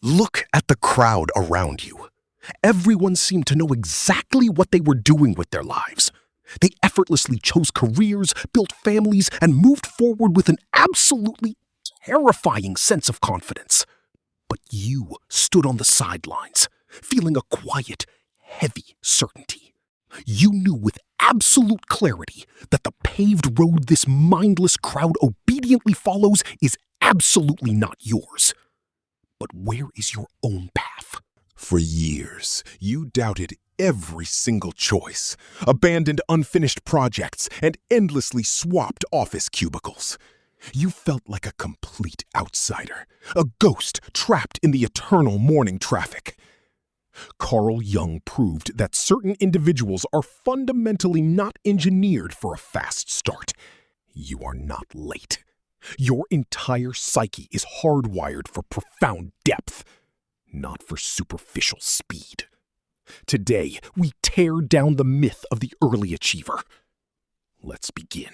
Look at the crowd around you. Everyone seemed to know exactly what they were doing with their lives. They effortlessly chose careers, built families, and moved forward with an absolutely terrifying sense of confidence. But you stood on the sidelines, feeling a quiet, heavy certainty. You knew with absolute clarity that the paved road this mindless crowd obediently follows is absolutely not yours. But where is your own path? For years, you doubted every single choice, abandoned unfinished projects, and endlessly swapped office cubicles. You felt like a complete outsider, a ghost trapped in the eternal morning traffic. Carl Jung proved that certain individuals are fundamentally not engineered for a fast start. You are not late. Your entire psyche is hardwired for profound depth, not for superficial speed. Today, we tear down the myth of the early achiever. Let's begin.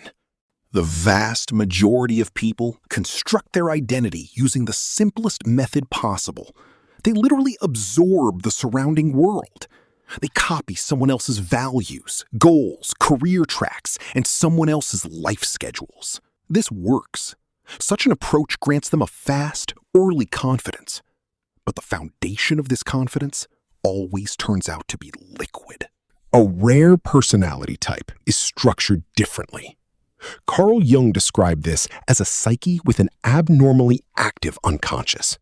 The vast majority of people construct their identity using the simplest method possible. They literally absorb the surrounding world. They copy someone else's values, goals, career tracks, and someone else's life schedules. This works. Such an approach grants them a fast, early confidence. But the foundation of this confidence always turns out to be liquid. A rare personality type is structured differently. Carl Jung described this as a psyche with an abnormally active unconscious.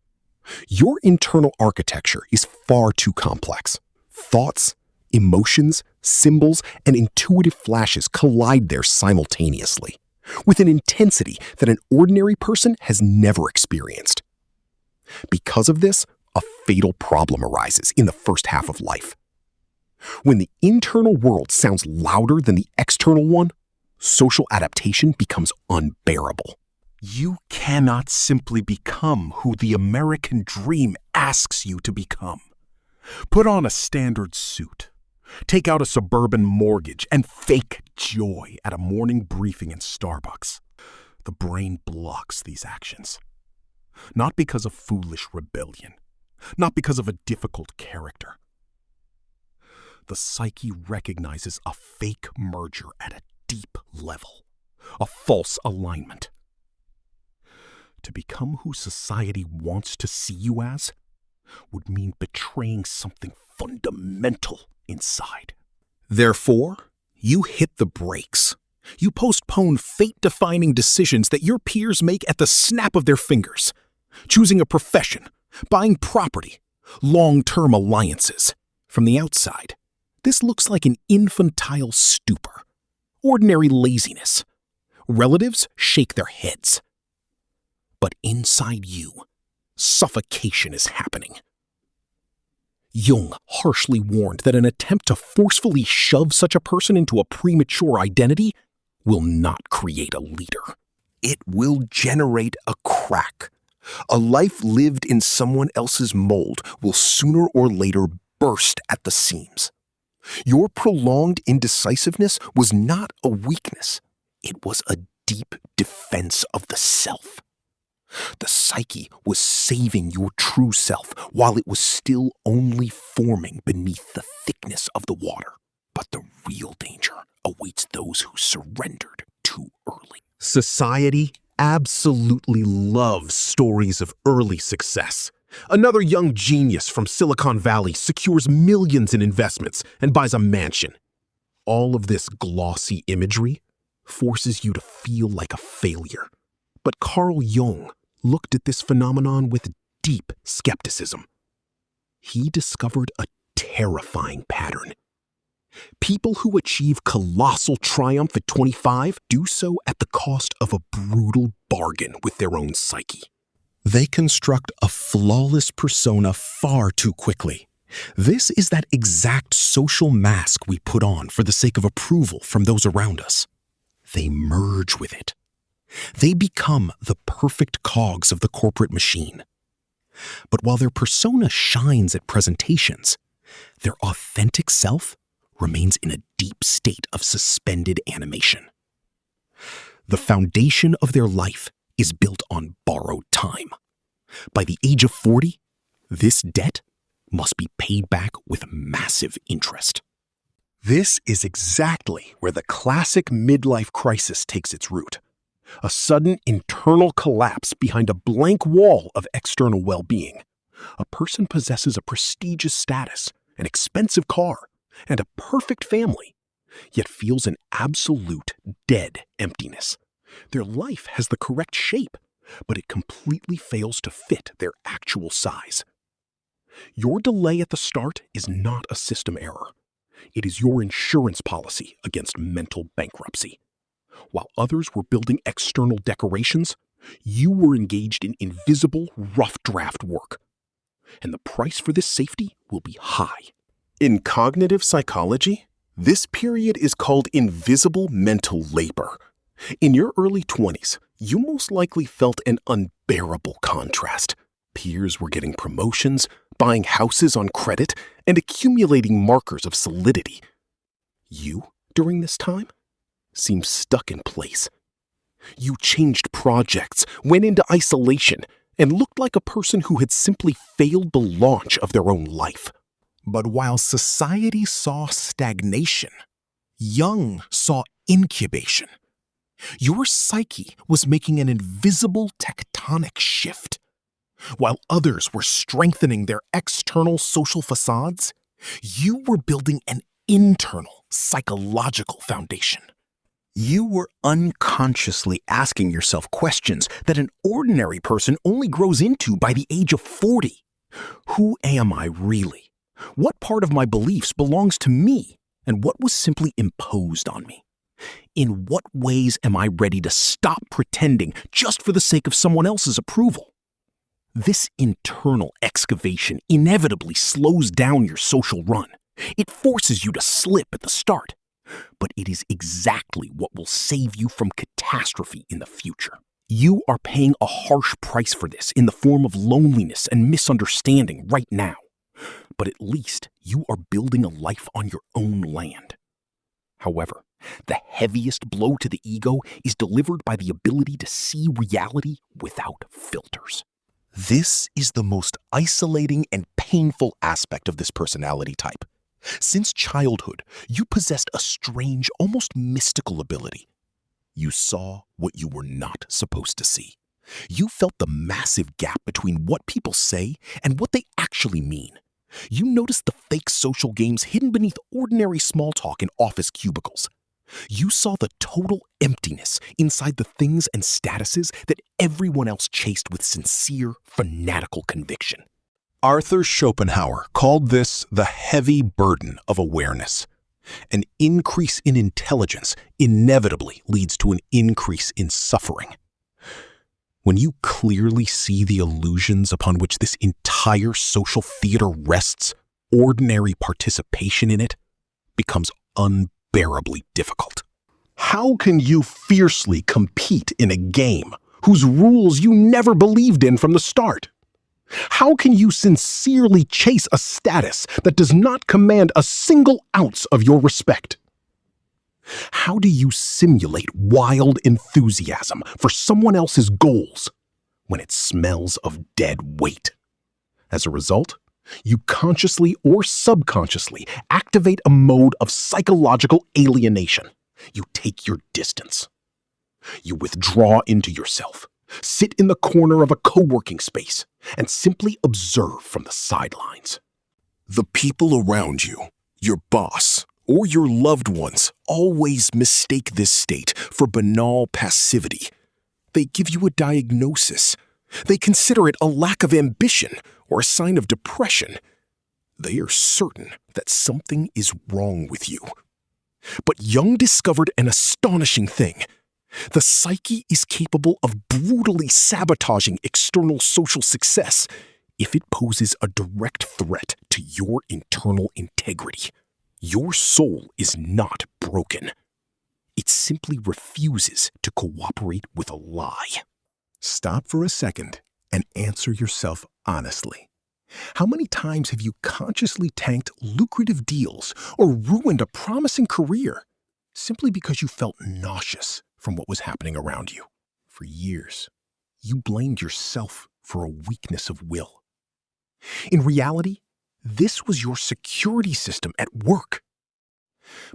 Your internal architecture is far too complex. Thoughts, emotions, symbols, and intuitive flashes collide there simultaneously, with an intensity that an ordinary person has never experienced. Because of this, a fatal problem arises in the first half of life. When the internal world sounds louder than the external one, social adaptation becomes unbearable. You cannot simply become who the American dream asks you to become. Put on a standard suit, take out a suburban mortgage, and fake joy at a morning briefing in Starbucks. The brain blocks these actions. Not because of foolish rebellion, not because of a difficult character. The psyche recognizes a fake merger at a deep level, a false alignment. To become who society wants to see you as would mean betraying something fundamental inside. Therefore, you hit the brakes. You postpone fate-defining decisions that your peers make at the snap of their fingers. Choosing a profession, buying property, long-term alliances. From the outside, this looks like an infantile stupor, ordinary laziness. Relatives shake their heads. But inside you, suffocation is happening. Jung harshly warned that an attempt to forcefully shove such a person into a premature identity will not create a leader. It will generate a crack. A life lived in someone else's mold will sooner or later burst at the seams. Your prolonged indecisiveness was not a weakness. It was a deep defense of the self. The psyche was saving your true self while it was still only forming beneath the thickness of the water. But the real danger awaits those who surrendered too early. Society absolutely loves stories of early success. Another young genius from Silicon Valley secures millions in investments and buys a mansion. All of this glossy imagery forces you to feel like a failure. But Carl Jung looked at this phenomenon with deep skepticism. He discovered a terrifying pattern. People who achieve colossal triumph at 25 do so at the cost of a brutal bargain with their own psyche. They construct a flawless persona far too quickly. This is that exact social mask we put on for the sake of approval from those around us. They merge with it. They become the perfect cogs of the corporate machine. But while their persona shines at presentations, their authentic self remains in a deep state of suspended animation. The foundation of their life is built on borrowed time. By the age of 40, This debt must be paid back with massive interest. This is exactly where the classic midlife crisis takes its root. A sudden internal collapse behind a blank wall of external well-being. A person possesses a prestigious status, an expensive car, and a perfect family, yet feels an absolute dead emptiness. Their life has the correct shape, but it completely fails to fit their actual size. Your delay at the start is not a system error. It is your insurance policy against mental bankruptcy. While others were building external decorations, you were engaged in invisible, rough draft work. And the price for this safety will be high. In cognitive psychology, this period is called invisible mental labor. In your early 20s, you most likely felt an unbearable contrast. Peers were getting promotions, buying houses on credit, and accumulating markers of solidity. You, during this time, seemed stuck in place. You changed projects, went into isolation, and looked like a person who had simply failed the launch of their own life. But while society saw stagnation, Jung saw incubation. Your psyche was making an invisible tectonic shift. While others were strengthening their external social facades, you were building an internal psychological foundation. You were unconsciously asking yourself questions that an ordinary person only grows into by the age of 40. Who am I really? What part of my beliefs belongs to me, and what was simply imposed on me? In what ways am I ready to stop pretending just for the sake of someone else's approval? This internal excavation inevitably slows down your social run. It forces you to slip at the start. But it is exactly what will save you from catastrophe in the future. You are paying a harsh price for this in the form of loneliness and misunderstanding right now. But at least you are building a life on your own land. However, the heaviest blow to the ego is delivered by the ability to see reality without filters. This is the most isolating and painful aspect of this personality type. Since childhood, you possessed a strange, almost mystical ability. You saw what you were not supposed to see. You felt the massive gap between what people say and what they actually mean. You noticed the fake social games hidden beneath ordinary small talk in office cubicles. You saw the total emptiness inside the things and statuses that everyone else chased with sincere, fanatical conviction. Arthur Schopenhauer called this the heavy burden of awareness. An increase in intelligence inevitably leads to an increase in suffering. When you clearly see the illusions upon which this entire social theater rests, ordinary participation in it becomes unbearably difficult. How can you fiercely compete in a game whose rules you never believed in from the start? How can you sincerely chase a status that does not command a single ounce of your respect? How do you simulate wild enthusiasm for someone else's goals when it smells of dead weight? As a result, you consciously or subconsciously activate a mode of psychological alienation. You take your distance. You withdraw into yourself, sit in the corner of a co-working space, and simply observe from the sidelines. The people around you, your boss, or your loved ones always mistake this state for banal passivity. They give you a diagnosis. They consider it a lack of ambition or a sign of depression. They are certain that something is wrong with you. But Jung discovered an astonishing thing. The psyche is capable of brutally sabotaging external social success if it poses a direct threat to your internal integrity. Your soul is not broken. It simply refuses to cooperate with a lie. Stop for a second and answer yourself honestly. How many times have you consciously tanked lucrative deals or ruined a promising career simply because you felt nauseous from what was happening around you? For years, you blamed yourself for a weakness of will. In reality, this was your security system at work.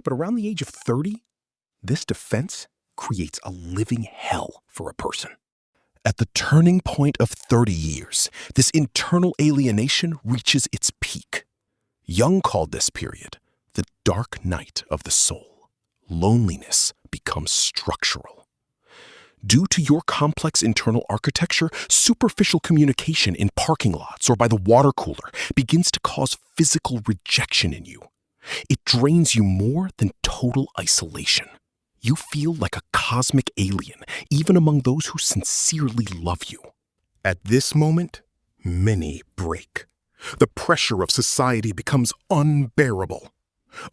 But around the age of 30, this defense creates a living hell for a person. At the turning point of 30 years, this internal alienation reaches its peak. Jung called this period the dark night of the soul. Loneliness becomes structural. Due to your complex internal architecture, superficial communication in parking lots or by the water cooler begins to cause physical rejection in you. It drains you more than total isolation. You feel like a cosmic alien, even among those who sincerely love you. At this moment, many break. The pressure of society becomes unbearable.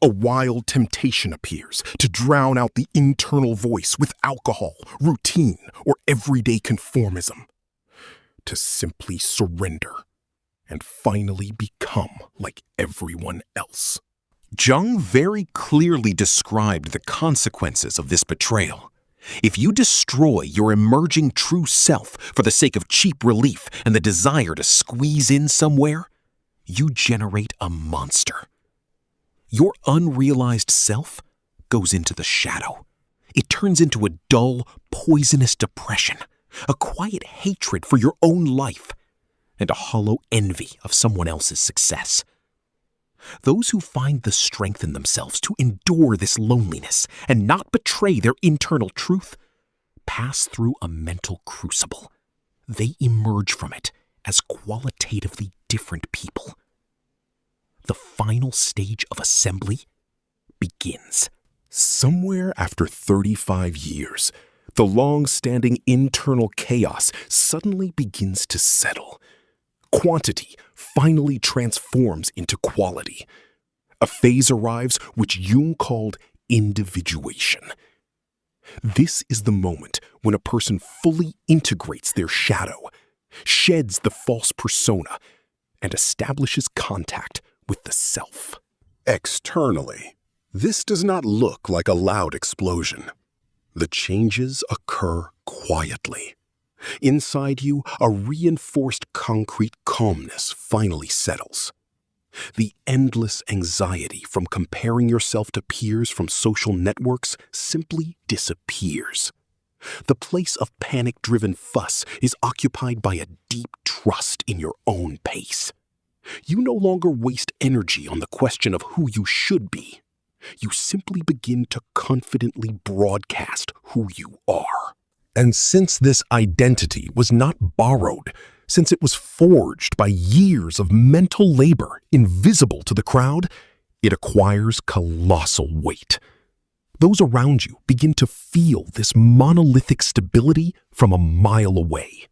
A wild temptation appears to drown out the internal voice with alcohol, routine, or everyday conformism. To simply surrender and finally become like everyone else. Jung very clearly described the consequences of this betrayal. If you destroy your emerging true self for the sake of cheap relief and the desire to squeeze in somewhere, you generate a monster. Your unrealized self goes into the shadow. It turns into a dull, poisonous depression, a quiet hatred for your own life, and a hollow envy of someone else's success. Those who find the strength in themselves to endure this loneliness and not betray their internal truth pass through a mental crucible. They emerge from it as qualitatively different people. The final stage of assembly begins. Somewhere after 35 years, the long-standing internal chaos suddenly begins to settle. Quantity finally transforms into quality. A phase arrives which Jung called individuation. This is the moment when a person fully integrates their shadow, sheds the false persona, and establishes contact with the self. Externally, this does not look like a loud explosion. The changes occur quietly. Inside you, a reinforced concrete calmness finally settles. The endless anxiety from comparing yourself to peers from social networks simply disappears. The place of panic-driven fuss is occupied by a deep trust in your own pace. You no longer waste energy on the question of who you should be. You simply begin to confidently broadcast who you are. And since this identity was not borrowed, since it was forged by years of mental labor invisible to the crowd, it acquires colossal weight. Those around you begin to feel this monolithic stability from a mile away.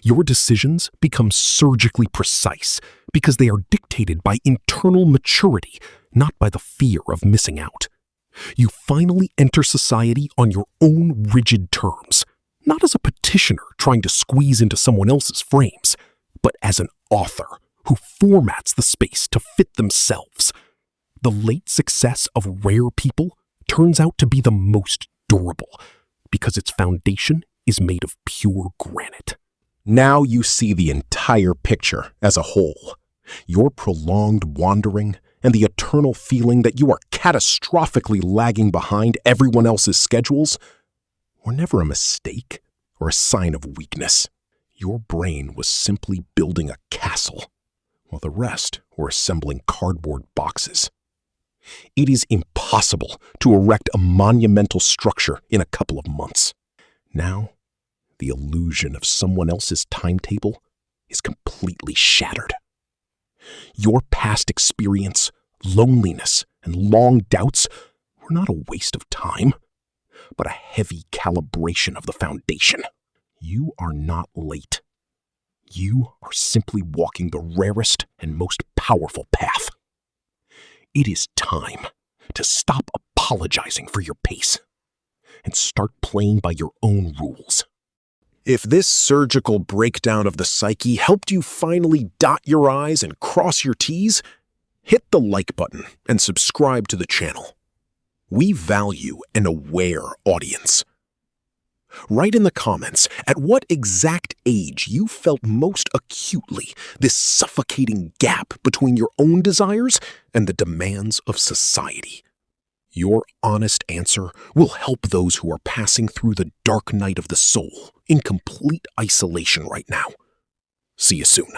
Your decisions become surgically precise because they are dictated by internal maturity, not by the fear of missing out. You finally enter society on your own rigid terms, not as a petitioner trying to squeeze into someone else's frames, but as an author who formats the space to fit themselves. The late success of rare people turns out to be the most durable because its foundation is made of pure granite. Now you see the entire picture as a whole. Your prolonged wandering and the eternal feeling that you are catastrophically lagging behind everyone else's schedules were never a mistake or a sign of weakness. Your brain was simply building a castle, while the rest were assembling cardboard boxes. It is impossible to erect a monumental structure in a couple of months. Now, the illusion of someone else's timetable is completely shattered. Your past experience, loneliness, and long doubts were not a waste of time, but a heavy calibration of the foundation. You are not late. You are simply walking the rarest and most powerful path. It is time to stop apologizing for your pace and start playing by your own rules. If this surgical breakdown of the psyche helped you finally dot your I's and cross your T's, hit the like button and subscribe to the channel. We value an aware audience. Write in the comments at what exact age you felt most acutely this suffocating gap between your own desires and the demands of society. Your honest answer will help those who are passing through the dark night of the soul in complete isolation right now. See you soon.